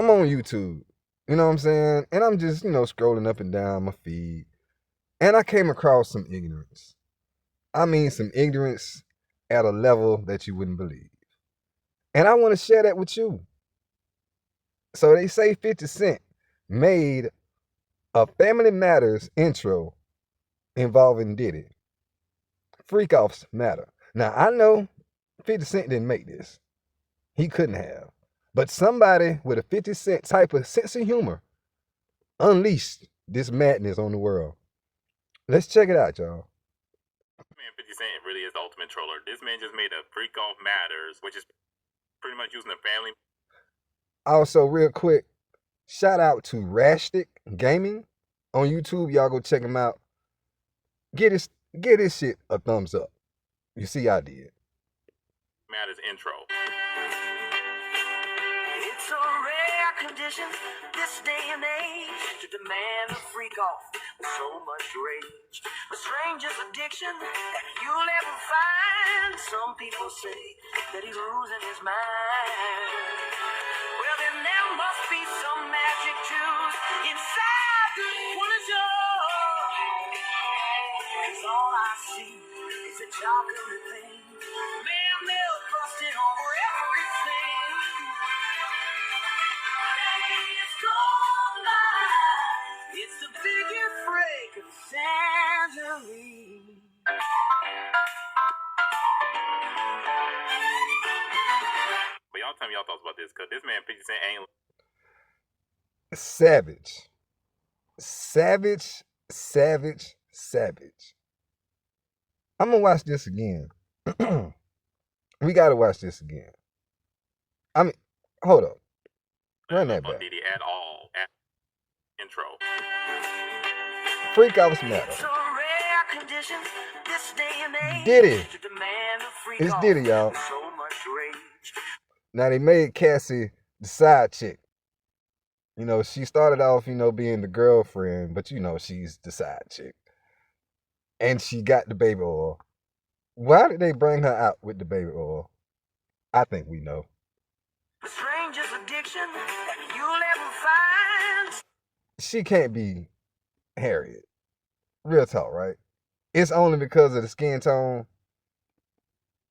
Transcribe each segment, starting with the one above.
I'm on YouTube. You know what I'm saying? And I'm just, scrolling up and down my feed. And I came across some ignorance. I mean, some ignorance at a level that you wouldn't believe. And I want to share that with you. So they say 50 Cent made a Family Matters intro involving Diddy. Freak offs matter. Now, I know 50 Cent didn't make this. He couldn't have. But somebody with a 50 Cent type of sense of humor unleashed this madness on the world. Let's check it out, y'all. Man, 50 Cent really is the ultimate troller. This man just made a Freak Off Matters, which is pretty much using the family. Also, real quick, shout out to Rashtic Gaming on YouTube. Y'all go check him out. Get this shit a thumbs up. You see, I did. Matters intro. It's a rare condition this day and age to demand a freak off with so much rage. The strangest addiction that you'll ever find. Some people say that he's losing his mind. Well, then there must be some magic juice inside what is yours. 'Cause all I see is a chocolate thing. Man, they're busted over everything. It's gone by. It's the biggest break of Santorini. But y'all tell me y'all thoughts about this, because this man 50 Cent ain't... Savage. Savage, savage, savage. I'm going to watch this again. We got to watch this again. I mean, hold up. Run that back. Diddy at all. Intro. Freak offs matter. It's a rare condition this day and age Diddy. to demand a freak It's off Diddy, y'all. with so much rage. Now, they made Cassie the side chick. She started off, being the girlfriend, but she's the side chick. And she got the baby oil. Why did they bring her out with the baby oil? I think we know. The strangest addiction that you'll ever find. She can't be Harriet. Real talk, right? It's only because of the skin tone.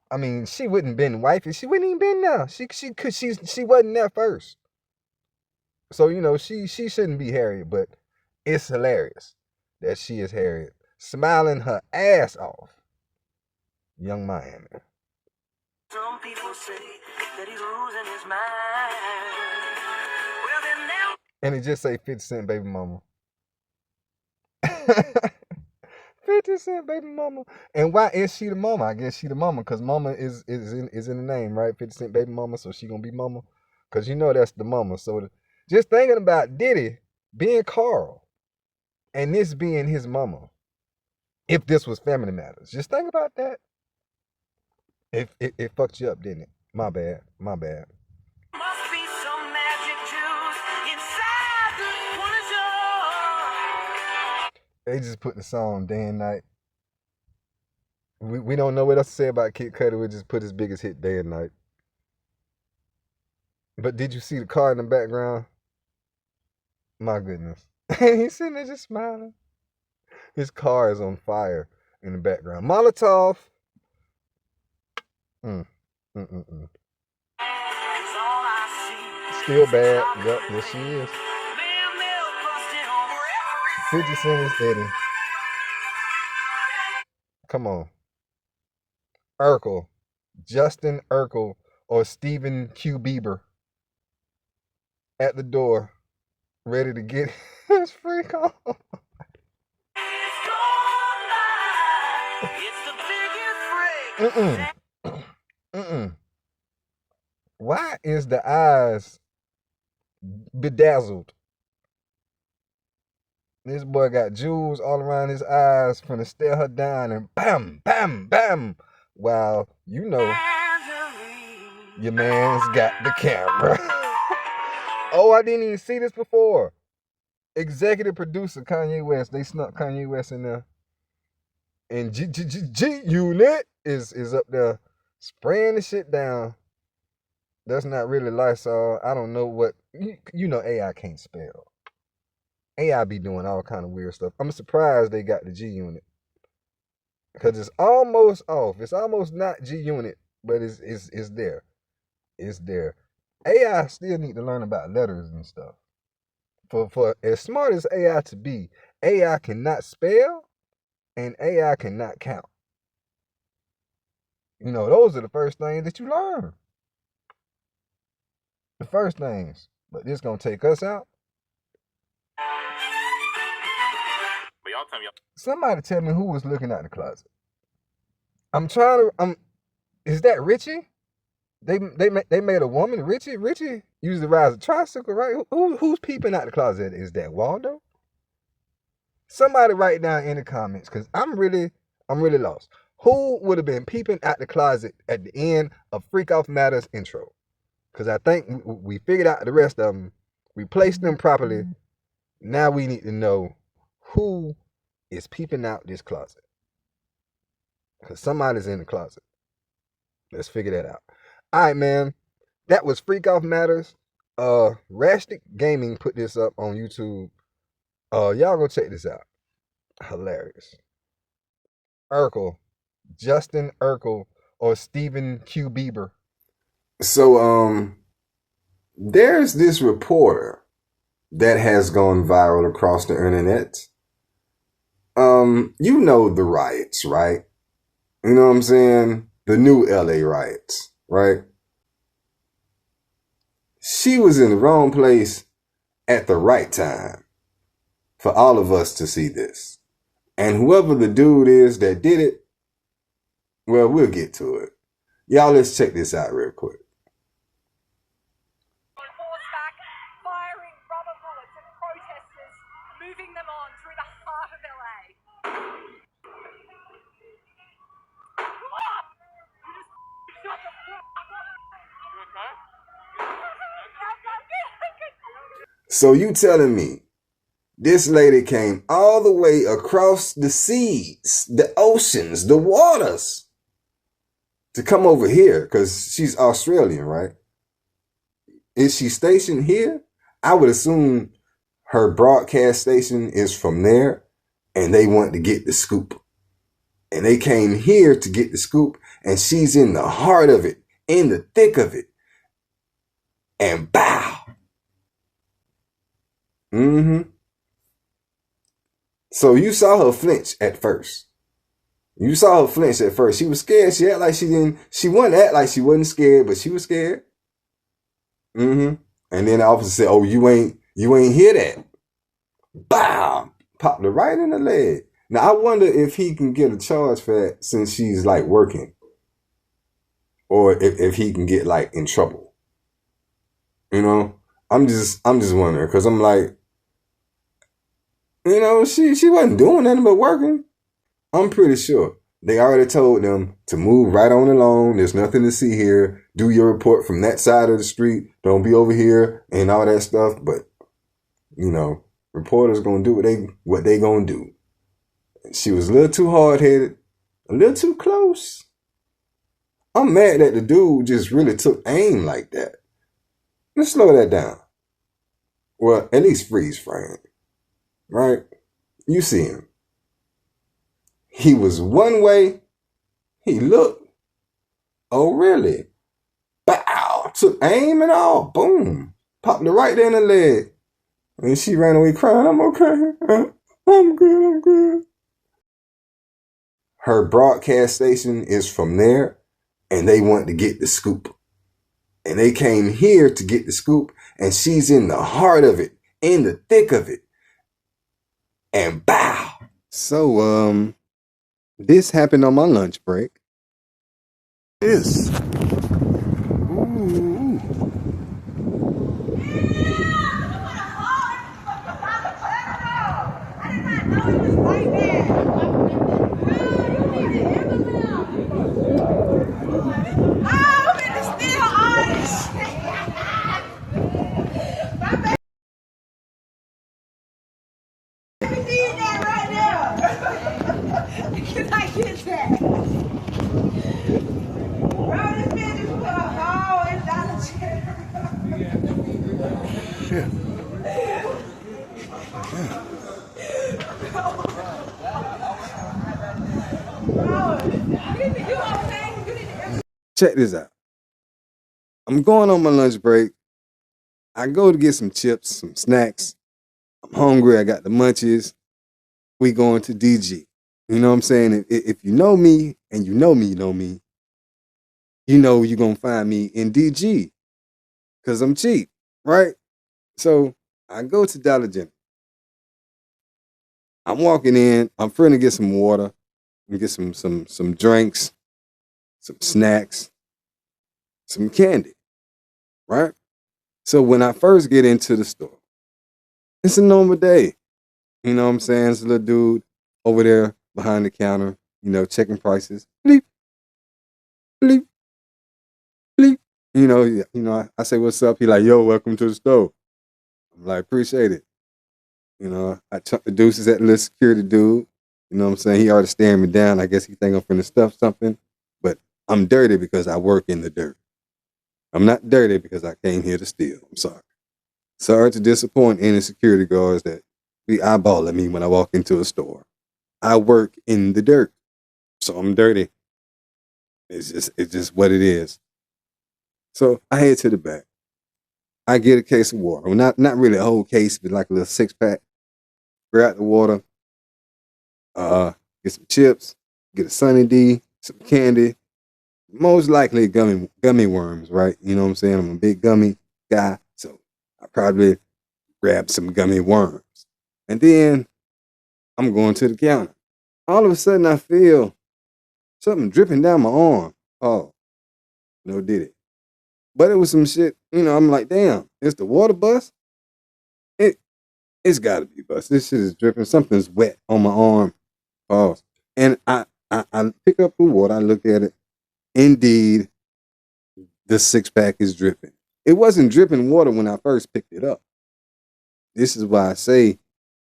I mean, she wouldn't been wifey. She wouldn't even been there. She wasn't there first. So, she shouldn't be Harriet, but it's hilarious that she is Harriet. Smiling her ass off. Young Miami. Some people say that he's losing his mind. Well, then now. And it just say 50 Cent baby mama. 50 Cent baby mama. And why is she the mama? I guess she the mama because mama is in the name, right? 50 Cent baby mama, so she gonna be mama. Because that's the mama. So just thinking about Diddy being Carl and this being his mama. If this was Family Matters. Just think about that. It fucked you up, didn't it? My bad. Must be some magic juice inside what is yours. They just put the song day and night. We don't know what else to say about Kid Cudi. We just put his biggest hit day and night. But did you see the car in the background? My goodness. He's sitting there just smiling. His car is on fire in the background. Molotov. Still bad. Yep, yes she is. 50 Cent is Eddie. Come on. Urkel. Justin Urkel or Stephen Q. Bieber at the door, ready to get his freak on. Why is the eyes bedazzled? This boy got jewels all around his eyes from to stare her down and bam, bam, bam. While your man's got the camera. Oh, I didn't even see this before. Executive producer Kanye West. They snuck Kanye West in there. And G Unit is up there spraying the shit down. That's not really Lysol. I don't know what you know. AI can't spell. AI be doing all kind of weird stuff. I'm surprised they got the G unit because it's almost off. It's almost not G unit, but it's there. It's there. AI still need to learn about letters and stuff. For as smart as AI to be, AI cannot spell and AI cannot count. You know, those are the first things that you learn. The first things. But this gonna take us out. But y'all tell me, Somebody tell me who was looking at the closet. Is that Richie? They made a woman, Richie. Richie used to ride a tricycle, right? Who's peeping out the closet? Is that Waldo? Somebody write down in the comments, because I'm really lost. Who would have been peeping out the closet at the end of Freak Off Matters intro? Because I think we figured out the rest of them. We placed them properly. Now we need to know who is peeping out this closet. Because somebody's in the closet. Let's figure that out. All right, man. That was Freak Off Matters. Rastic Gaming put this up on YouTube. Y'all go check this out. Hilarious. Urkel. Justin Urkel or Stephen Q. Bieber. So, there's this reporter that has gone viral across the internet. You know the riots, right? You know what I'm saying? The new LA riots, right? She was in the wrong place at the right time for all of us to see this. And whoever the dude is that did it, well, we'll get to it. Y'all, let's check this out real quick. Horseback, firing rubber bullets at protesters, moving them on through the heart of LA. So you telling me this lady came all the way across the seas, the oceans, the waters to come over here because she's Australian, right? Is she stationed here? I would assume her broadcast station is from there and they want to get the scoop. And they came here to get the scoop and she's in the heart of it, in the thick of it. And bow. So you saw her flinch at first. You saw her flinch at first. She was scared. She acted like she didn't. She wouldn't act like she wasn't scared, but she was scared. And then the officer said, "Oh, you ain't hear that." Bow! Popped her right in the leg. Now I wonder if he can get a charge for that since she's like working, or if he can get like in trouble. You know, I'm just wondering because I'm like, you know, she wasn't doing nothing but working. I'm pretty sure they already told them to move right on along. There's nothing to see here. Do your report from that side of the street. Don't be over here and all that stuff. But, you know, reporters gonna do what they gonna do. She was a little too hard-headed, a little too close. I'm mad that the dude just really took aim like that. Let's slow that down. Well, at least freeze frame. Right? You see him. He was one way. He looked. Oh, really? Bow. Took aim and all. Boom. Popped her right there in the leg. And she ran away crying. I'm okay. I'm good. Her broadcast station is from there. And they want to get the scoop. And they came here to get the scoop. And she's in the heart of it. In the thick of it. And bow. So, this happened on my lunch break. Ooh. Can I get that? Bro, this man just put a hole in Dollar Tree. Check this out. I'm going on my lunch break. I go to get some chips, some snacks. I'm hungry. I got the munchies. We going to DG. You know what I'm saying? If you know me and you know me, you know you're going to find me in DG because I'm cheap, right? So I go to Dollar General. I'm walking in. I'm finna get some water and get some drinks, some snacks, some candy, right? So when I first get into the store, it's a normal day. You know what I'm saying? It's a little dude over there behind the counter, checking prices. Bleep, bleep, bleep. I say, what's up? He like, yo, welcome to the store. I'm like, appreciate it. I chuck the deuces at the little security dude. You know what I'm saying? He already staring me down. I guess he think I'm finna stuff something. But I'm dirty because I work in the dirt. I'm not dirty because I came here to steal. I'm sorry. Sorry to disappoint any security guards that be eyeballing me when I walk into a store. I work in the dirt. So I'm dirty. It's just what it is. So I head to the back. I get a case of water. Well, not really a whole case, but like a little 6-pack. Grab the water. Get some chips. Get a Sunny D. Some candy. Most likely gummy worms, right? You know what I'm saying? I'm a big gummy guy, so I probably grab some gummy worms. And then I'm going to the counter. All of a sudden I feel something dripping down my arm. Oh, no did it. But it was some shit, I'm like, damn, it's the water bust? It's gotta be bust. This shit is dripping. Something's wet on my arm. Pause. And I pick up the water, I look at it. Indeed, the 6-pack is dripping. It wasn't dripping water when I first picked it up. This is why I say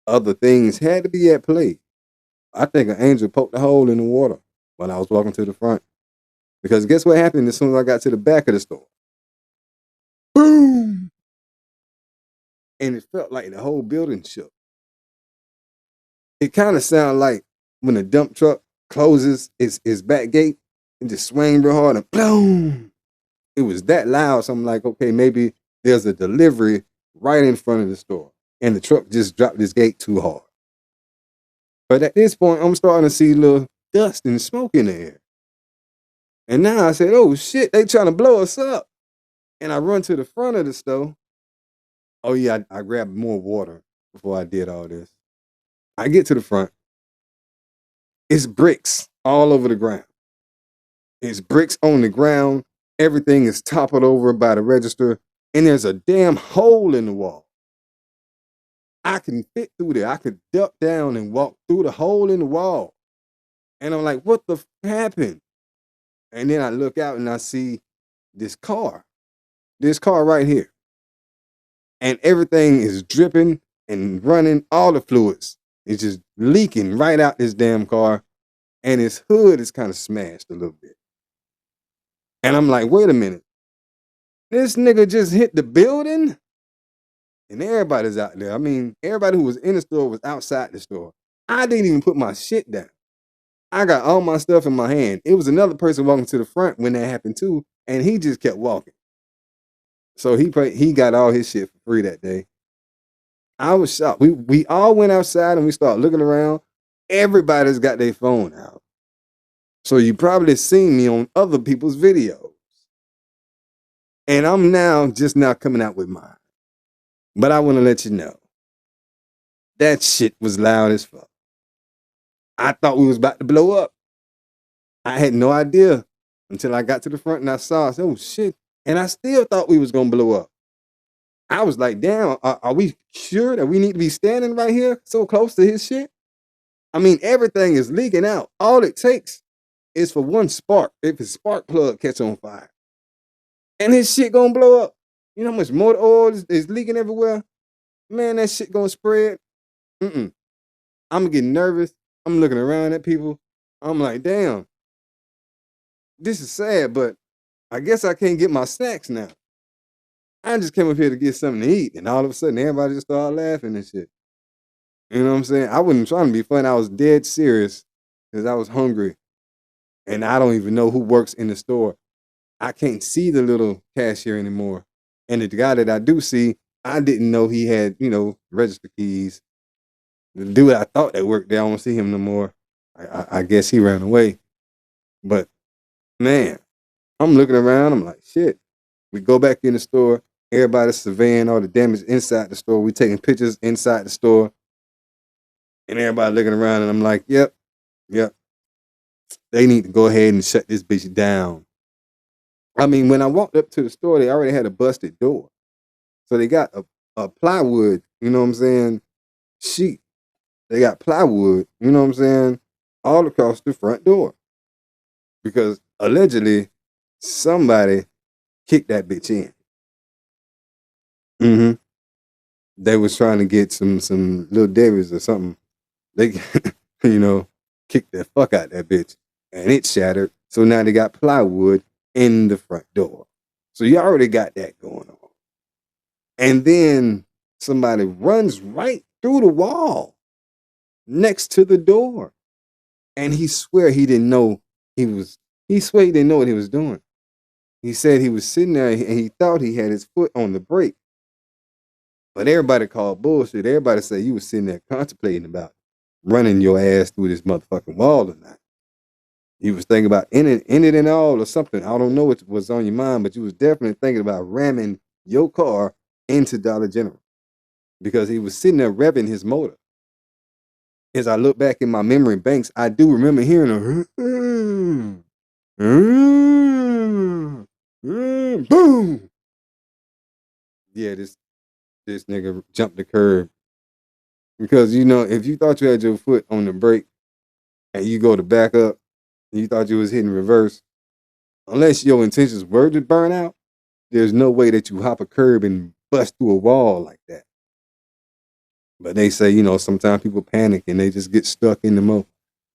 other things had to be at play. I think an angel poked a hole in the water when I was walking to the front. Because guess what happened as soon as I got to the back of the store? Boom! And it felt like the whole building shook. It kind of sounded like when a dump truck closes its back gate and just swing real hard and boom. It was that loud. So I'm like, okay, maybe there's a delivery right in front of the store. And the truck just dropped its gate too hard. But at this point, I'm starting to see a little dust and smoke in the air. And now I said, oh shit, they trying to blow us up. And I run to the front of the store. Oh yeah, I grabbed more water before I did all this. I get to the front. It's bricks all over the ground. It's bricks on the ground. Everything is toppled over by the register. And there's a damn hole in the wall. I can fit through there. I could duck down and walk through the hole in the wall. And I'm like, what the happened? And then I look out and I see this car right here. And everything is dripping and running. All the fluids is just leaking right out this damn car. And its hood is kind of smashed a little bit. And I'm like, wait a minute. This nigga just hit the building? And everybody's out there. I mean, everybody who was in the store was outside the store. I didn't even put my shit down. I got all my stuff in my hand. It was another person walking to the front when that happened too, and he just kept walking. So he got all his shit for free that day. I was shocked. We all went outside and we started looking around. Everybody's got their phone out. So you probably seen me on other people's videos. And I'm just now coming out with mine. But I want to let you know, that shit was loud as fuck. I thought we was about to blow up. I had no idea until I got to the front and I saw, I said, oh shit. And I still thought we was going to blow up. I was like, damn, are we sure that we need to be standing right here so close to his shit? I mean, everything is leaking out. All it takes is for one spark. If his spark plug catch on fire. And his shit going to blow up. You know how much motor oil is leaking everywhere? Man, that shit going to spread. I'm getting nervous. I'm looking around at people. I'm like, damn, this is sad, but I guess I can't get my snacks now. I just came up here to get something to eat, and all of a sudden, everybody just started laughing and shit. You know what I'm saying? I wasn't trying to be funny. I was dead serious because I was hungry, and I don't even know who works in the store. I can't see the little cashier anymore. And the guy that I do see, I didn't know he had, register keys. The dude I thought that worked there, I don't see him no more. I guess he ran away. But man, I'm looking around. I'm like, shit. We go back in the store. Everybody's surveying all the damage inside the store. We taking pictures inside the store. And everybody looking around. And I'm like, yep. They need to go ahead and shut this bitch down. I mean, when I walked up to the store, they already had a busted door. So they got a plywood, you know what I'm saying, sheet. They got plywood, you know what I'm saying, all across the front door. Because allegedly, somebody kicked that bitch in. Mm-hmm. They was trying to get some little Davies or something. They, kicked the fuck out that bitch. And it shattered. So now they got plywood in the front door. So you already got that going on. And then somebody runs right through the wall next to the door. And he swear he didn't know he swear he didn't know what he was doing. He said he was sitting there and he thought he had his foot on the brake. But everybody called bullshit. Everybody said you was sitting there contemplating about running your ass through this motherfucking wall or not. You was thinking about in it and all or something. I don't know what was on your mind, but you was definitely thinking about ramming your car into Dollar General. Because he was sitting there revving his motor. As I look back in my memory banks, I do remember hearing a boom. Yeah, this nigga jumped the curb. Because if you thought you had your foot on the brake and you go to back up and you thought you was hitting reverse, unless your intentions were to burn out, there's no way that you hop a curb and bust through a wall like that. But they say, sometimes people panic and they just get stuck in the mode.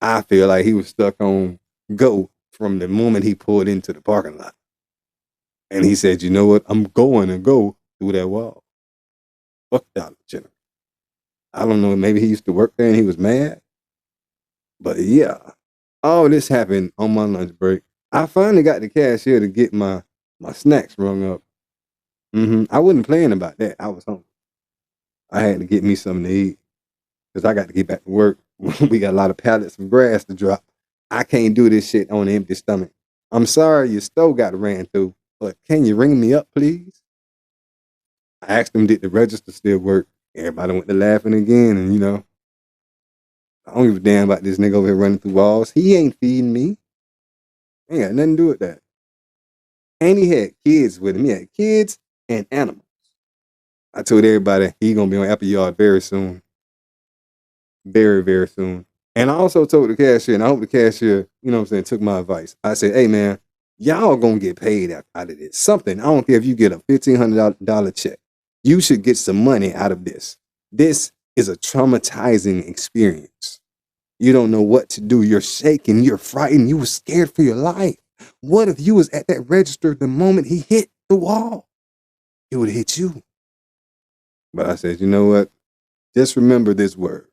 I feel like he was stuck on go from the moment he pulled into the parking lot. And he said, you know what? I'm going to go through that wall. Fuck Dollar General. I don't know. Maybe he used to work there and he was mad. But yeah, all this happened on my lunch break. I finally got the cashier to get my snacks rung up. I wasn't playing about that. I was hungry. I had to get me something to eat because I got to get back to work. We got a lot of pallets of grass to drop. I can't do this shit on an empty stomach. I'm sorry your stove got ran through, but can you ring me up, please? I asked them, did the register still work? Everybody went to laughing again, and I don't give a damn about this nigga over here running through walls. He ain't feeding me. Ain't got nothing to do with that. And he had kids with him. He had kids and animals. I told everybody he gonna be on Apple Yard very soon. Very, very soon. And I also told the cashier, and I hope the cashier, took my advice. I said, hey man, y'all gonna get paid out of this. Something. I don't care if you get a $1,500 check. You should get some money out of this. This is a traumatizing experience. You don't know what to do. You're shaking. You're frightened. You were scared for your life. What if you was at that register the moment he hit the wall? It would have hit you. But I said, you know what? Just remember this word.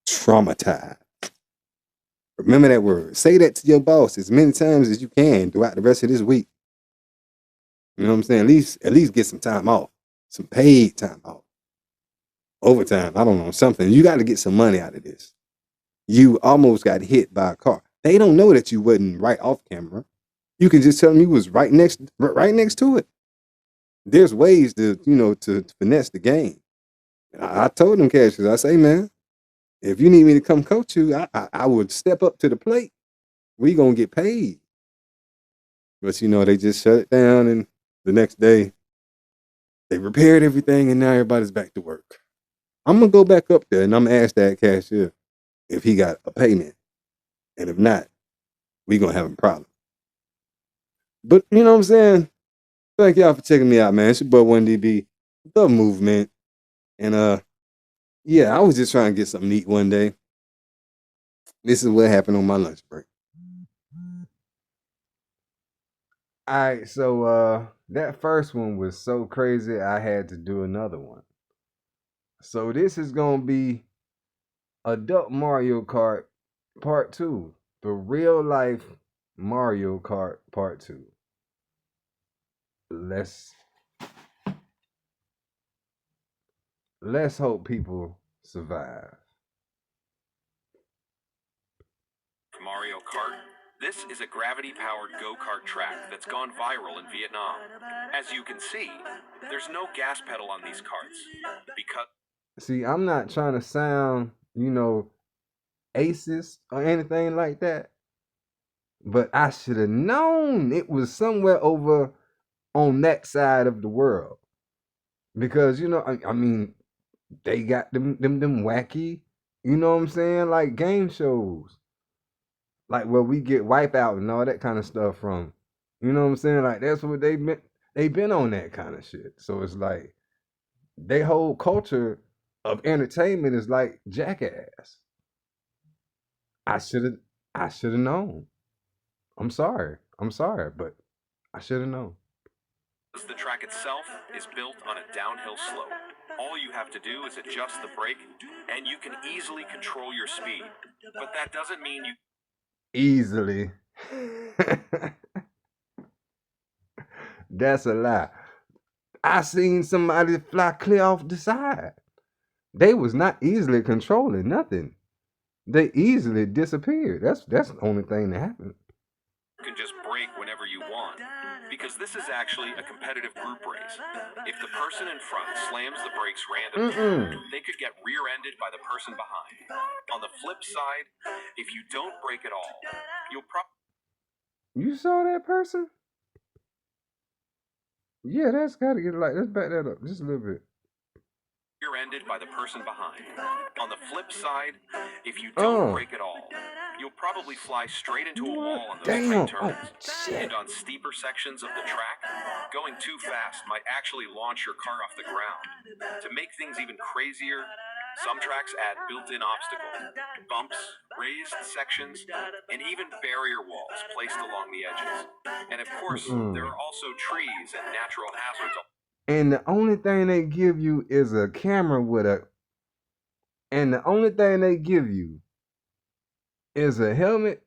Traumatized. Remember that word. Say that to your boss as many times as you can throughout the rest of this week. You know what I'm saying? At least get some time off. Some paid time off. Overtime. I don't know. Something. You got to get some money out of this. You almost got hit by a car. They don't know that you wasn't right off camera. You can just tell them you was right next to it. There's ways to finesse the game. I told them cashiers, I say, man, if you need me to come coach you, I would step up to the plate. We gonna get paid. But they just shut it down, and the next day they repaired everything, and now everybody's back to work. I'm gonna go back up there and I'm gonna ask that cashier if he got a payment. And if not, we gonna have a problem. But you know what I'm saying? Thank y'all for checking me out, man. It's your boy 1DB, the movement. And yeah, I was just trying to get something to eat one day. This is what happened on my lunch break. All right, so that first one was so crazy I had to do another one. So this is gonna be Adult Mario Kart Part 2. The real life Mario Kart Part 2. let's hope people survive. Mario Kart. This is a gravity-powered go-kart track that's gone viral in Vietnam. As you can see, there's no gas pedal on these karts because See, I'm not trying to sound, racist or anything like that, but I should have known it was somewhere over on that side of the world because I mean they got them wacky, you know what I'm saying, like game shows, like where we get Wipeout and all that kind of stuff from. You know what I'm saying? Like that's what they been on that kind of shit. So it's like their whole culture of entertainment is like Jackass. I should have I should have known. I'm sorry. But I should have known. the track itself is built on a downhill slope. All you have to do is adjust the brake, and you can easily control your speed. But that doesn't mean you Easily. That's a lie. I seen somebody fly clear off the side. They was not easily controlling nothing. They easily disappeared. That's the only thing that happened. can just brake whenever you want. Because this is actually a competitive group race. If the person in front slams the brakes randomly, they could get rear-ended by the person behind. On the flip side, if you don't brake at all, you'll probably... You saw that person? Yeah, that's gotta get let's back that up just a little bit. rear-ended by the person behind. On the flip side, if you don't Oh. brake at all, you'll probably fly straight into a wall on those Damn. tight turns. Oh, shit. And on steeper sections of the track, going too fast might actually launch your car off the ground. To make things even crazier, some tracks add built-in obstacles, bumps, raised sections, and even barrier walls placed along the edges. And of course, there are also trees and natural hazards. And the only thing they give you is a camera and the only thing they give you is a helmet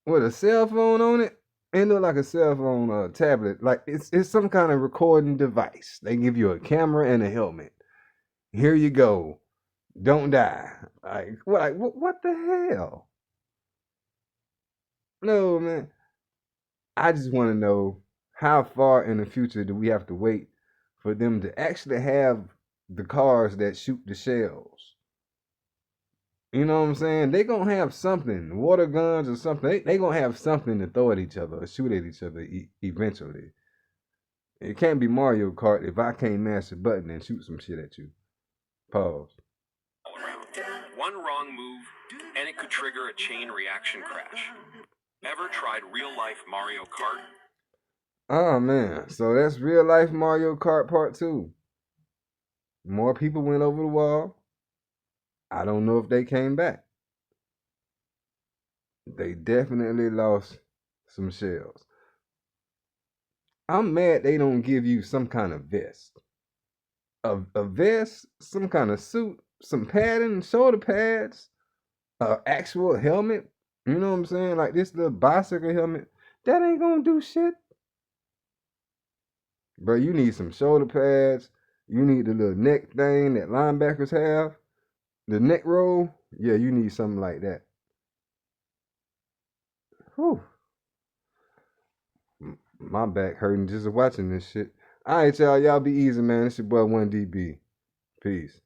with a cell phone on it. It look like a cell phone or a tablet. Like it's some kind of recording device. They give you a camera and a helmet. Here you go. Don't die. Like what the hell? No, man. I just want to know how far in the future do we have to wait for them to actually have the cars that shoot the shells? You know what I'm saying? They gonna have something, water guns or something. They gonna have something to throw at each other or shoot at each other eventually. It can't be Mario Kart if I can't mash a button and shoot some shit at you. Pause. All around. One wrong move, and it could trigger a chain reaction crash. Ever tried real-life Mario Kart? Oh man, so that's real life Mario Kart Part 2. More people went over the wall. I don't know if they came back. They definitely lost some shells. I'm mad they don't give you some kind of vest. A vest, some kind of suit, some padding, shoulder pads, actual helmet. You know what I'm saying? Like this little bicycle helmet. That ain't gonna do shit. Bro, you need some shoulder pads. You need the little neck thing that linebackers have. The neck roll. Yeah, you need something like that. Whew. My back hurting just watching this shit. All right, y'all. Y'all be easy, man. It's your boy 1DB. Peace.